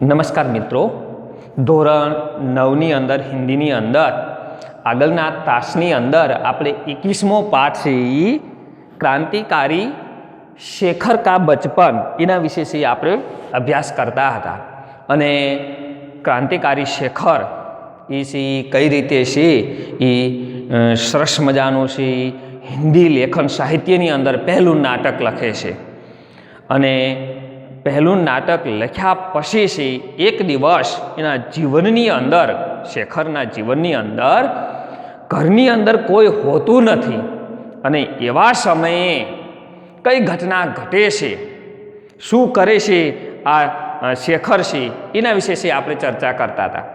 નમસ્કાર મિત્રો, ધોરણ 9ની અંદર હિન્દીની અંદર આગળના તાસની અંદર આપણે 21મો પાઠ છે એ ક્રાંતિકારી શેખર કા બચપન એના વિશે છે આપણે અભ્યાસ કરતા હતા. અને ક્રાંતિકારી શેખર એ છે કઈ રીતે છે એ સરસ મજાનું છે હિન્દી લેખન સાહિત્યની અંદર પહેલું નાટક લખે છે. અને પહેલું નાટક લખ્યા પછી છે એક દિવસ એના જીવનની અંદર, શેખરના જીવનની અંદર ઘરની અંદર કોઈ હોતું નથી અને એવા સમયે કઈ ઘટના ઘટે છે, શું કરે છે આ શેખર છે એના વિશે છે આપણે ચર્ચા કરતા હતા.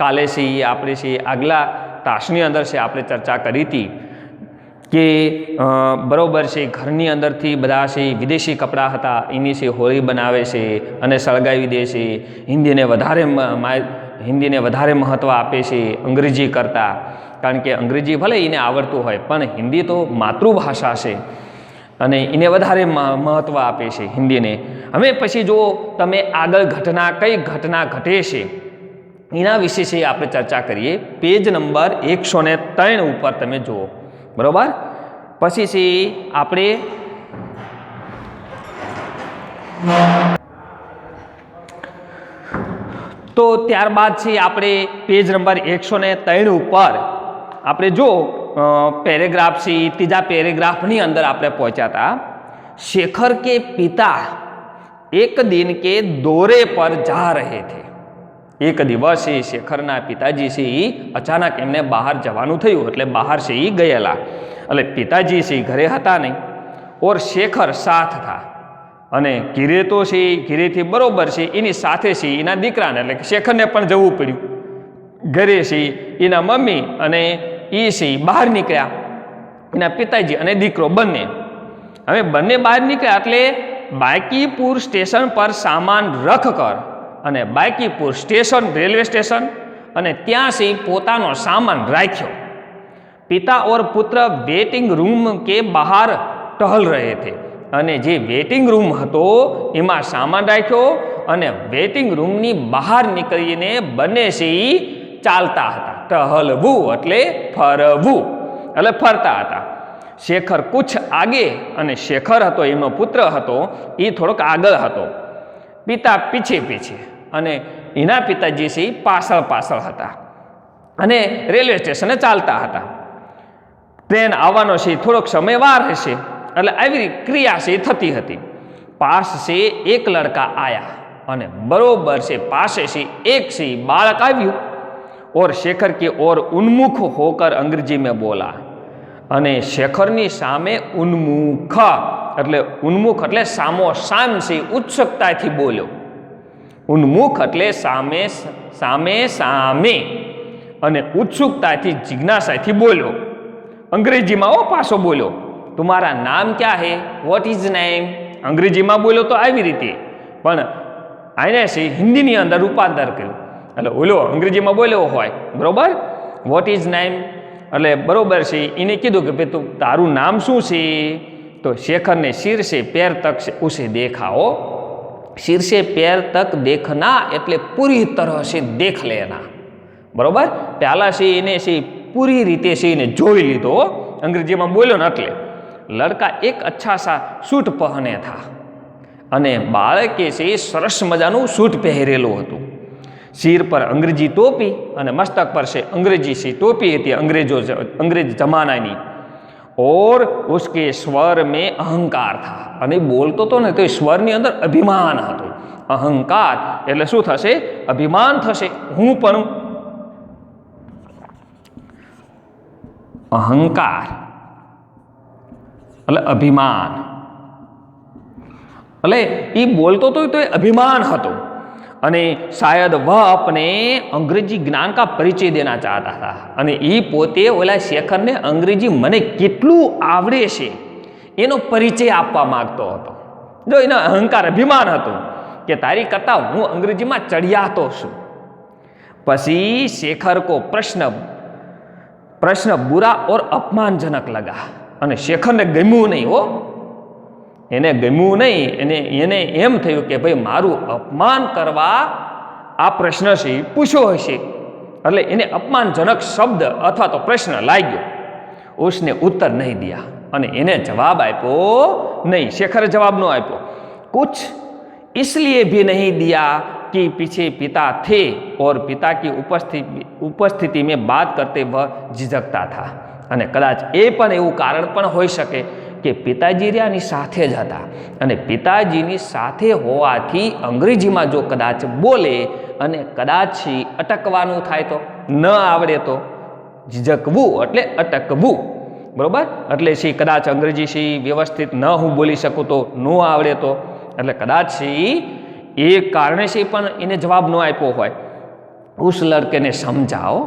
કાલે છે આપણે છે આગલા તાસની અંદર છે આપણે ચર્ચા કરી હતી કે બરાબર છે ઘરની અંદરથી બધા છે વિદેશી કપડાં હતા એની છે હોળી બનાવે છે અને સળગાવી દે છે. હિન્દીને વધારે મહત્ત્વ આપે છે અંગ્રેજી કરતાં, કારણ કે અંગ્રેજી ભલે એને આવડતું હોય પણ હિન્દી તો માતૃભાષા છે અને એને વધારે મહત્ત્વ આપે છે હિન્દીને. હવે પછી જો તમે આગળ કઈ ઘટના ઘટે છે એના વિશે છે આપણે ચર્ચા કરીએ. પેજ નંબર 103 ઉપર તમે જુઓ, બરાબર. પછી છે આપણે તો ત્યારબાદ છે આપણે પેજ નંબર 103 ઉપર આપણે જો પેરેગ્રાફ છે, ત્રીજા પેરેગ્રાફની અંદર આપણે પહોંચ્યા હતા. शेखर के पिता एक दिन के दौरे पर जा रहे थे. એક દિવસ એ શેખરના પિતાજી છે એ અચાનક એમને બહાર જવાનું થયું, એટલે બહાર છે એ ગયેલા, એટલે પિતાજી છે ઘરે હતા નહીં. ઓર શેખર સાથ થા, અને ઘીરે તો છે ઘીરેથી બરોબર છે એની સાથે છે એના દીકરાને, એટલે કે શેખરને પણ જવું પડ્યું. ઘરે છે એના મમ્મી અને એ છે બહાર નીકળ્યા, એના પિતાજી અને દીકરો બંને. હવે બંને બહાર નીકળ્યા એટલે બાંકીપુર સ્ટેશન પર સામાન રખ કર, અને બાંકીપુર સ્ટેશન રેલવે સ્ટેશન, અને ત્યાં से પોતાનો સામાન રાખ્યો. પિતા और પુત્ર વેટિંગ રૂમ કે બહાર ટહલ રહે थे, અને જે વેટિંગ રૂમ હતો એમાં સામાન રાખ્યો અને વેટિંગ રૂમની બહાર નીકળીને બંને છે ચાલતા હતા. ટહલવું એટલે ફરવું, એટલે ફરતા હતા. શેખર કુછ આગે, અને શેખર હતો એમનો પુત્ર હતો એ થોડોક આગળ હતો. પિતા પીછે પીછે, અને એના પિતાજી છે પાછળ પાછળ હતા અને રેલવે સ્ટેશને ચાલતા હતા. ટ્રેન આવવાનો છે થોડોક સમય વાર હશે, એટલે આવી ક્રિયા છે થતી હતી. પાસ છે એક લડકા આયા, અને બરોબર છે પાસે છે એક છે બાળક આવ્યું. ઓર શેખર કે ઓર ઉન્મુખ હોકર અંગ્રેજી में બોલા, અને શેખરની સામે ઉન્મુખ એટલે સામો સામ છે ઉત્સુકતાથી બોલ્યો. ઉન્મુખ એટલે સામે સામે સામે, અને ઉત્સુકતાથી જિજ્ઞાસાથી બોલ્યો. અંગ્રેજીમાં પાછો બોલ્યો, તુમારા નામ ક્યાં હે, વોટ ઇઝ નેમ. અંગ્રેજીમાં બોલ્યો તો આવી રીતે, પણ આને છે હિન્દીની અંદર રૂપાંતર કર્યું. એટલે ઓલો અંગ્રેજીમાં બોલ્યો હોય બરોબર, વોટ ઇઝ નેમ, એટલે બરોબર છે એને કીધું કે ભાઈ તું તારું નામ શું છે. તો શેખરને સિર સે पैर तक से उसे देखा हो. सिर से पैर तक देखना એટલે પૂરી તરહ से દેખ લેના, બરોબર. પહેલા છે એને છે પૂરી રીતે છે એને જોઈ લીધો, અંગ્રેજીમાં બોલ્યો ને એટલે. લડકા એક અચ્છા સા સૂટ પહેને થા, અને બાળકે છે સરસ મજાનું સૂટ પહેરેલું હતું. सिर पर अंग्रेजी टोपी, અને મસ્તક પર છે અંગ્રેજી सी टोपी હતી અંગ્રેજ જમાનાની. और उसके स्वर में अहंकार था, અને બોલતો તો ને તો સ્વરની અંદર અભિમાન હતું. અહંકાર એટલે શું થશે, અભિમાન થશે. હું પણ અહંકાર એટલે અભિમાન, એટલે એ બોલતો તો એ અભિમાન હતો. અને શાયદ વહ अपने અંગ્રેજી જ્ઞાન કા પરિચય દેના ચાહતા હતા, અને એ પોતે ઓલા શેખરને અંગ્રેજી મને કેટલું આવડે છે એનો પરિચય આપવા માંગતો હતો. જો એનો અહંકાર અભિમાન હતું કે તારી કરતાં હું અંગ્રેજીમાં ચડિયાતો છું. પછી શેખર કો પ્રશ્ન બુરા ઓર અપમાનજનક લગા, અને શેખરને ગમ્યું નહીં હો. એને ગમ્યું નહીં, એને એમ થયું કે ભાઈ મારું અપમાન કરવા આ પ્રશ્ન છે પૂછ્યો હશે, એટલે એને અપમાનજનક શબ્દ અથવા તો પ્રશ્ન લાગ્યો. उसने उत्तर नहीं दिया અને એને જવાબ આપ્યો નહીં. शेखर जवाब न આપ્યો. कुछ इसलिए भी नहीं दिया कि पीछे पिता थे और पिता की उपस्थिति में बात करते वह झिझकता था. અને કદાચ એ પણ એવું કારણ પણ હોઈ શકે કે પિતાજી રહ્યાની સાથે જ હતા અને પિતાજીની સાથે હોવાથી અંગ્રેજીમાં જો કદાચ બોલે અને કદાચ અટકવાનું થાય તો, ન આવડે તો, ઝીઝકવું એટલે અટકવું, બરોબર. એટલે કદાચ અંગ્રેજી વ્યવસ્થિત ન હું બોલી શકું તો, ન આવડે તો, એટલે કદાચ એ કારણે પણ એને જવાબ ન આપ્યો હોય. ઉસ લડકેને સમજાવો,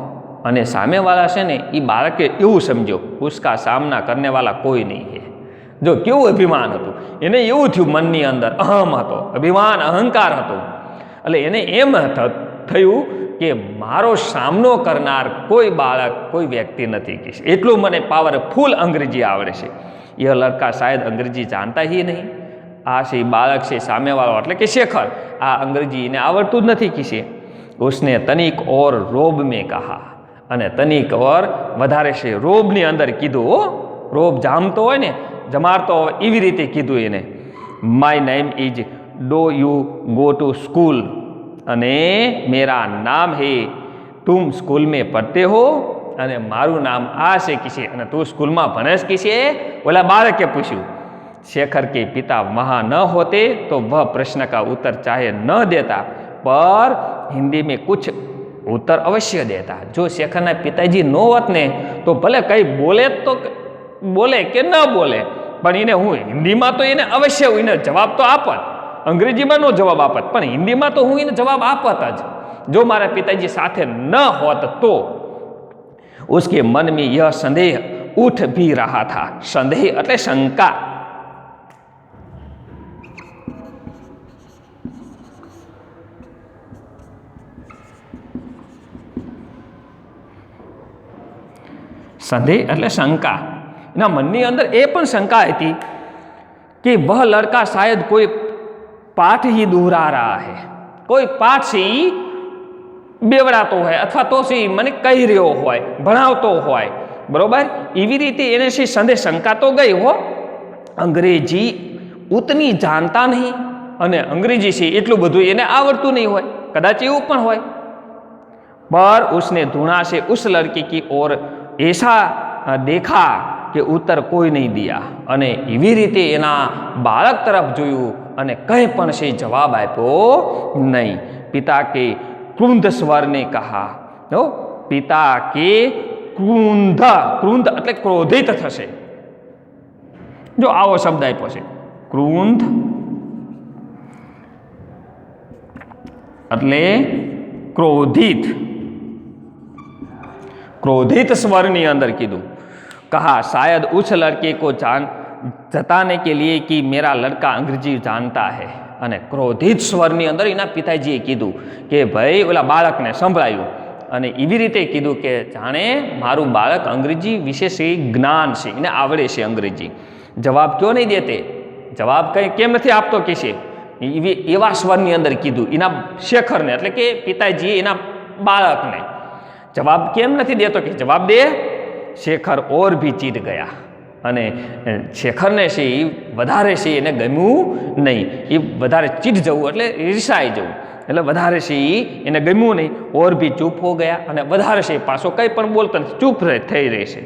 અને સામેવાળા છે ને એ બાળકે એવું સમજ્યો ઉસકા સામના કરને વાળા કોઈ નહીં હે. જો કેવું અભિમાન હતું, એને એવું થયું મનની અંદર અહમ હતો, અભિમાન અહંકાર હતો. એટલે એને એમ થયું કે મારો સામનો કરનાર કોઈ બાળક, કોઈ વ્યક્તિ નથી કે એટલું મને પાવરફુલ અંગ્રેજી આવડે છે. એ લડકા શાયદ અંગ્રેજી જાણતા ही નહીં. આ છે બાળક છે સામેવાળો એટલે કે શેખર, આ અંગ્રેજી એને આવડતું જ નથી કે उसने तनिक और रोब में कहा, અને તનિક ઓર વધારે છે રોબની અંદર કીધું. રોબ જામતો હોય ને, જમાડતો હોય એવી રીતે કીધું એને. My name is Dr you go to school, અને મેરા નામ હે તુમ સ્કૂલ મેં પડતે હો, અને મારું નામ આ છે કિસે, અને તું સ્કૂલમાં ભણેશ કિસે, ઓલા બાળકે પૂછ્યું. शेखर के पिता वहाँ न होते तो वह प्रश्न का उत्तर चाहे न देता पर हिंदी में कुछ उत्तर अवश्य देता. जो शेखરના પિતાજી ન હોત ને તો ભલે કંઈ બોલે તો બોલે કે ન બોલે, પણ એને હું હિન્દીમાં તો એને અવશ્ય એને જવાબ તો આપત. અંગ્રેજીમાં નો જવાબ આપત, પણ હિન્દીમાં તો હું એને જવાબ આપત જ, જો મારા પિતાજી સાથે ન હોત તો. उसके मन में यह संदेह उठ भी रहा था. संदेह એટલે શંકા. संदेह એટલે શંકા. એના મનની અંદર એ પણ શંકા હતી કે વહ લડકા શાયદ કોઈ પાઠ ही दोहरा रहा है, કોઈ પાઠ છે બેવડાતો હોય અથવા તો મને કહી રહ્યો હોય, ભણાવતો હોય, બરોબર. એવી રીતે એને સંદેહ શંકા તો ગઈ હો. અંગ્રેજી ઉતની જાણતા નહીં, અને અંગ્રેજી છે એટલું બધું એને આવડતું નહીં હોય, કદાચ એવું પણ હોય. पर उसने ढूंढा से उस लड़की की ओर ऐसा देखा કે ઉત્તર કોઈ નહીં દિયા, અને એવી રીતે એના બાળક તરફ જોયું અને કંઈ પણ છે જવાબ આપ્યો નહીં. પિતા કે ક્રુંધ સ્વરને કહા. પિતા કે ક્રુંધ, ક્રુંધ એટલે ક્રોધિત થશે. જો આવો શબ્દ આપ્યો છે ક્રુંધ, એટલે ક્રોધિત. क्रोधित स्वर ની અંદર કીધું. कहा शायद उस लड़के को जताने के लिए कि मेरा लड़का अंग्रेजी जानता है. અને ક્રોધિત સ્વરની અંદર એના પિતાજીએ કીધું કે ભાઈ ઓલા બાળકને સંભળાયું અને એવી રીતે કીધું કે જાણે મારું બાળક અંગ્રેજી વિશે જ્ઞાન છે, એને આવડે છે અંગ્રેજી. જવાબ ક્યો નહીં દેતે, જવાબ કંઈ કેમ નથી આપતો કે છે, એવા સ્વરની અંદર કીધું એના શેખરને, એટલે કે પિતાજીએ એના બાળકને. જવાબ કેમ નથી દેતો કે જવાબ દે. શેખર ઓર ભી ચીડ ગયા, અને શેખરને છે એ વધારે છે એને ગમ્યું નહીં. એ વધારે ચીડ જવું એટલે રિસાઈ જવું, એટલે વધારે છે એને ગમ્યું નહીં. ઓર ભી ચૂપ હો ગયા, અને વધારે છે પાછો કંઈ પણ બોલતો નથી, ચૂપ થઈ રહેશે.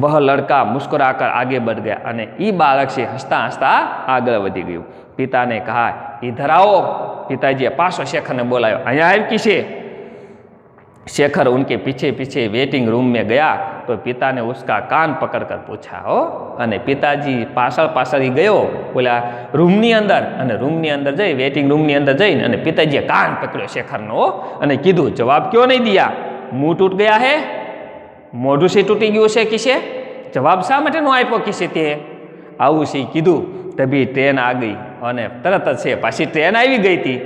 વહ લડકા મુસ્કરાકર આગે बढ़ ગયા, અને એ બાળક છે હસતા હસતા આગળ વધી ગયું. પિતાને કહા ઇધર आओ. પિતાજીએ પાછો શેખરને બોલાયો, અહીંયા આવી કી છે. शेखर उनके पीछे पीछे वेटिंग रूम में गया तो पिता ने उसका कान पकड़कर पूछा. हो અને પિતાજી પાછળ પાછળ ગયો ઓલા રૂમની અંદર, અને રૂમની અંદર જઈ વેટિંગ રૂમની અંદર જઈને અને પિતાજીએ કાન પકડ્યો શેખરનો અને કીધું જવાબ ક્યો નહીં દિયા. મુંહ તૂટ ગયા હે, મોઢું છે તૂટી ગયું છે કિસે, જવાબ શા માટે નો આપ્યો કિસે તે. આવું છે કીધું. તभी ટ્રેન આ ગઈ, અને તરત જ છે પાછી ટ્રેન આવી ગઈ હતી.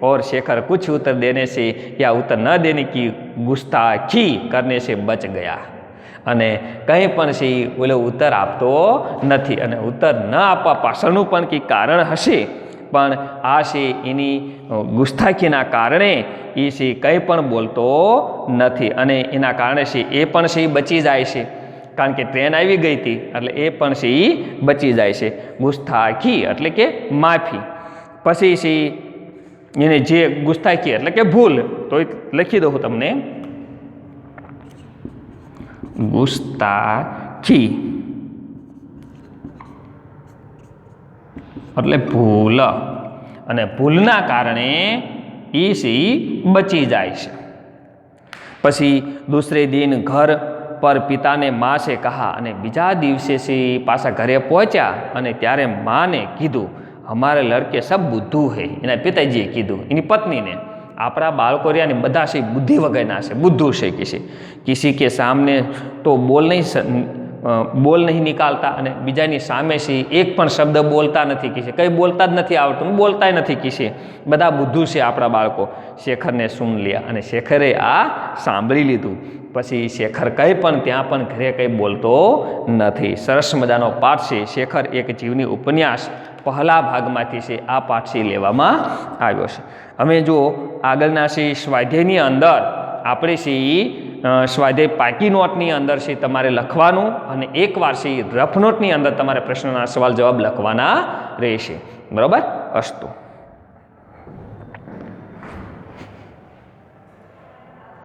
और शेखर कुछ उत्तर देने से या उत्तर न देने की गुस्ताखी करने से बच गया. અને કંઈ પણ છે ઓલો ઉત્તર આપતો નથી, અને ઉત્તર ન આપવા પાછળનું પણ કંઈ કારણ હશે પણ આ છે એની ગુસ્તાખીના કારણે એ છે કંઈ પણ બોલતો નથી અને એના કારણે છે એ પણ છે બચી જાય છે, કારણ કે ટ્રેન આવી ગઈ હતી એટલે એ પણ છે એ બચી જાય છે. ગુસ્તાખી એટલે કે માફી. પછી છે એને જે ગુસ્તાખી એટલે કે ભૂલ, તો લખી દઉં તમને, ગુસ્તાખી એટલે ભૂલ, અને ભૂલના કારણે એ છે બચી જાય છે. પછી દૂસરે દિન ઘર પર પિતાને માँ से कहा, અને બીજા દિવસે છે પાછા ઘરે પહોંચ્યા અને ત્યારે માને કીધું हमारे लड़के सब बुद्धू है. એના પિતાજીએ કીધું એની પત્નીને, આપણા બાળકો રહ્યા ને બધા છે બુદ્ધિ વગરના છે, બુદ્ધુ છે કિસી કે સામને તો બોલ નહીં નિકાલતા, અને બીજાની સામે છે એક પણ શબ્દ બોલતા નથી, કંઈ બોલતા જ નથી આવડતું, બોલતા નથી કિસે, બધા બુદ્ધુ છે આપણા બાળકો. શેખરને સુન લ્યા, અને શેખરે આ સાંભળી લીધું. પછી શેખર કંઈ પણ ત્યાં પણ ઘરે કંઈ બોલતો નથી. સરસ મજાનો પાઠ છે શેખર એક જીવની ઉપન્યાસ પહેલા ભાગમાંથી છે આ પાઠ છે લેવામાં આવ્યો છે. અમે જો આગળના છે સ્વાધ્યાયની અંદર આપણે છે સ્વાધ્યાય પાકી નોટની અંદર છે તમારે લખવાનું, અને એકવાર છે રફ નોટની અંદર તમારે પ્રશ્નના સવાલ જવાબ લખવાના રહેશે. બરાબર? અસ્તુ.